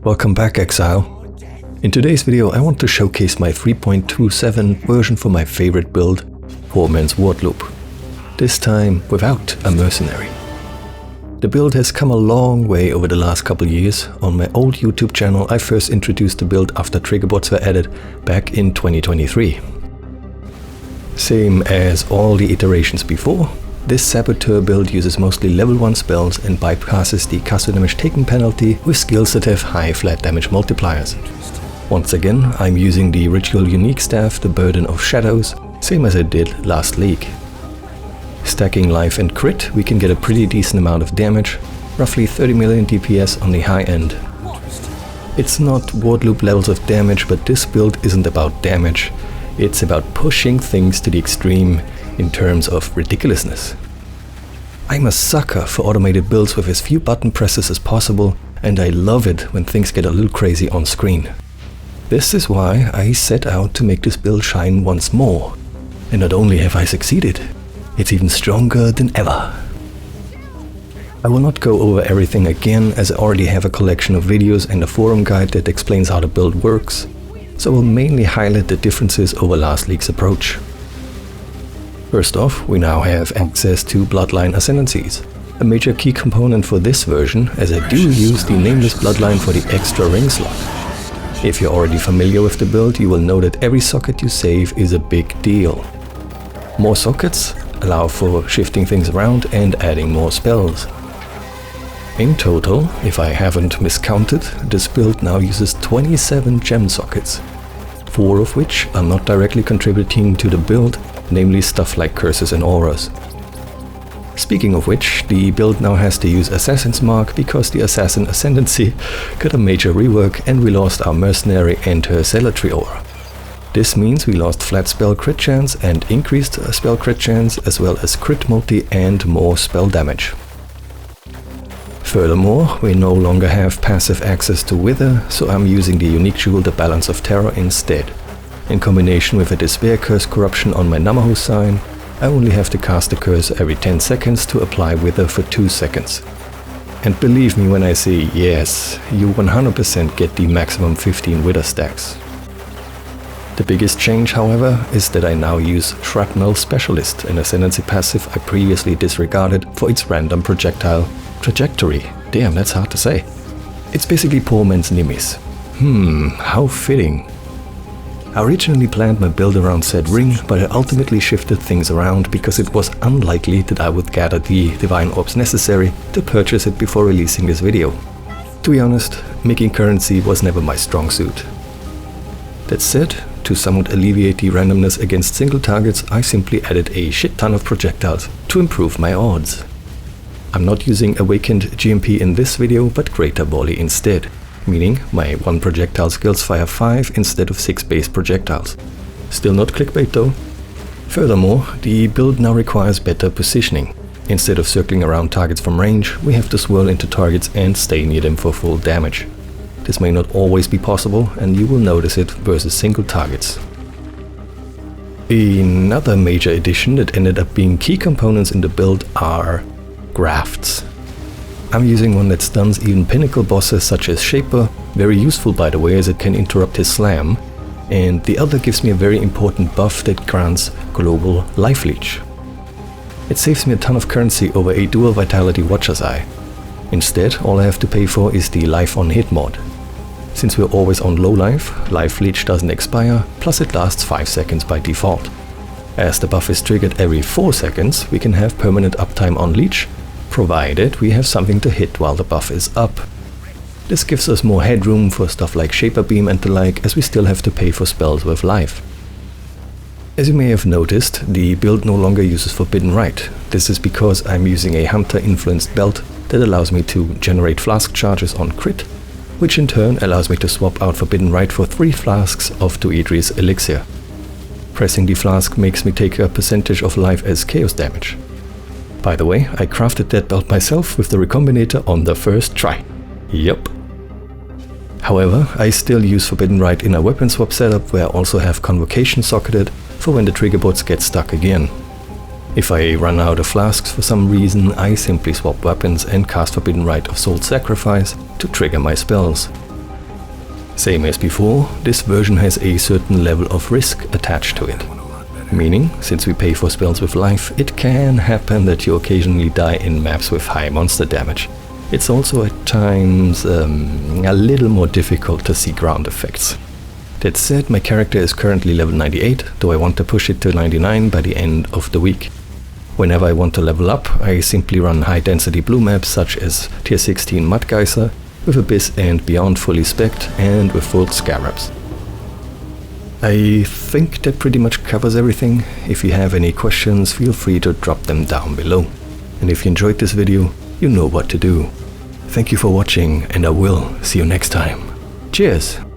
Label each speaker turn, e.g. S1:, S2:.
S1: Welcome back, Exile. In today's video I want to showcase my 3.27 version for my favorite build, Poor Man's Wardloop. This time without a mercenary. The build has come a long way over the last couple years. On my old YouTube channel I first introduced the build after Triggerbots were added back in 2023. Same as all the iterations before, this Saboteur build uses mostly level 1 spells and bypasses the caster damage taken penalty with skills that have high flat damage multipliers. Once again, I'm using the ritual unique staff, the Burden of Shadows, same as I did last league. Stacking life and crit, we can get a pretty decent amount of damage, roughly 30 million DPS on the high end. It's not Wardloop levels of damage, but this build isn't about damage, it's about pushing things to the extreme in terms of ridiculousness. I'm a sucker for automated builds with as few button presses as possible, and I love it when things get a little crazy on screen. This is why I set out to make this build shine once more. And not only have I succeeded, it's even stronger than ever. I will not go over everything again, as I already have a collection of videos and a forum guide that explains how the build works, so I will mainly highlight the differences over last league's approach. First off, we now have access to Bloodline Ascendancies, a major key component for this version, as I do use the nameless Bloodline for the extra ring slot. If you're already familiar with the build, you will know that every socket you save is a big deal. More sockets allow for shifting things around and adding more spells. In total, if I haven't miscounted, this build now uses 27 gem sockets, 4 of which are not directly contributing to the build, namely stuff like curses and auras. Speaking of which, the build now has to use Assassin's Mark because the Assassin Ascendancy got a major rework and we lost our Mercenary and her Zealotry aura. This means we lost flat spell crit chance and increased spell crit chance, as well as crit multi and more spell damage. Furthermore, we no longer have passive access to Wither, so I'm using the unique jewel, the Balance of Terror, instead. In combination with a Despair Curse corruption on my Namahu sign, I only have to cast the curse every 10 seconds to apply Wither for 2 seconds. And believe me when I say yes, you 100% get the maximum 15 Wither stacks. The biggest change, however, is that I now use Shrapnel Specialist, an Ascendancy passive I previously disregarded for its random projectile trajectory. Damn, that's hard to say. It's basically Poor Man's Nimis. How fitting. I originally planned my build around said ring, but I ultimately shifted things around because it was unlikely that I would gather the divine orbs necessary to purchase it before releasing this video. To be honest, making currency was never my strong suit. That said, to somewhat alleviate the randomness against single targets, I simply added a shit ton of projectiles to improve my odds. I'm not using Awakened GMP in this video, but Greater Volley instead, meaning my 1 projectile skills fire 5 instead of 6 base projectiles. Still not clickbait though. Furthermore, the build now requires better positioning. Instead of circling around targets from range, we have to swirl into targets and stay near them for full damage. This may not always be possible, and you will notice it versus single targets. Another major addition that ended up being key components in the build are grafts. I'm using one that stuns even pinnacle bosses such as Shaper, very useful by the way as it can interrupt his slam, and the other gives me a very important buff that grants global life leech. It saves me a ton of currency over a dual vitality Watcher's Eye. Instead, all I have to pay for is the life on hit mod. Since we're always on low life, life leech doesn't expire, plus it lasts 5 seconds by default. As the buff is triggered every 4 seconds, we can have permanent uptime on leech, provided we have something to hit while the buff is up. This gives us more headroom for stuff like Shaper Beam and the like, as we still have to pay for spells with life. As you may have noticed, the build no longer uses Forbidden Rite. This is because I'm using a hunter-influenced belt that allows me to generate flask charges on crit, which in turn allows me to swap out Forbidden Rite for 3 flasks of Tuedri's elixir. Pressing the flask makes me take a percentage of life as chaos damage. By the way, I crafted that belt myself with the recombinator on the first try. Yup. However, I still use Forbidden Rite in a weapon swap setup where I also have Convocation socketed for when the Triggerbots get stuck again. If I run out of flasks for some reason, I simply swap weapons and cast Forbidden Rite of Soul Sacrifice to trigger my spells. Same as before, this version has a certain level of risk attached to it. Meaning, since we pay for spells with life, it can happen that you occasionally die in maps with high monster damage. It's also at times a little more difficult to see ground effects. That said, my character is currently level 98, though I want to push it to 99 by the end of the week. Whenever I want to level up, I simply run high density blue maps such as tier 16 Mudgeyser, with Abyss and Beyond fully specced and with full scarabs. I think that pretty much covers everything. If you have any questions, feel free to drop them down below. And if you enjoyed this video, you know what to do. Thank you for watching, and I will see you next time. Cheers!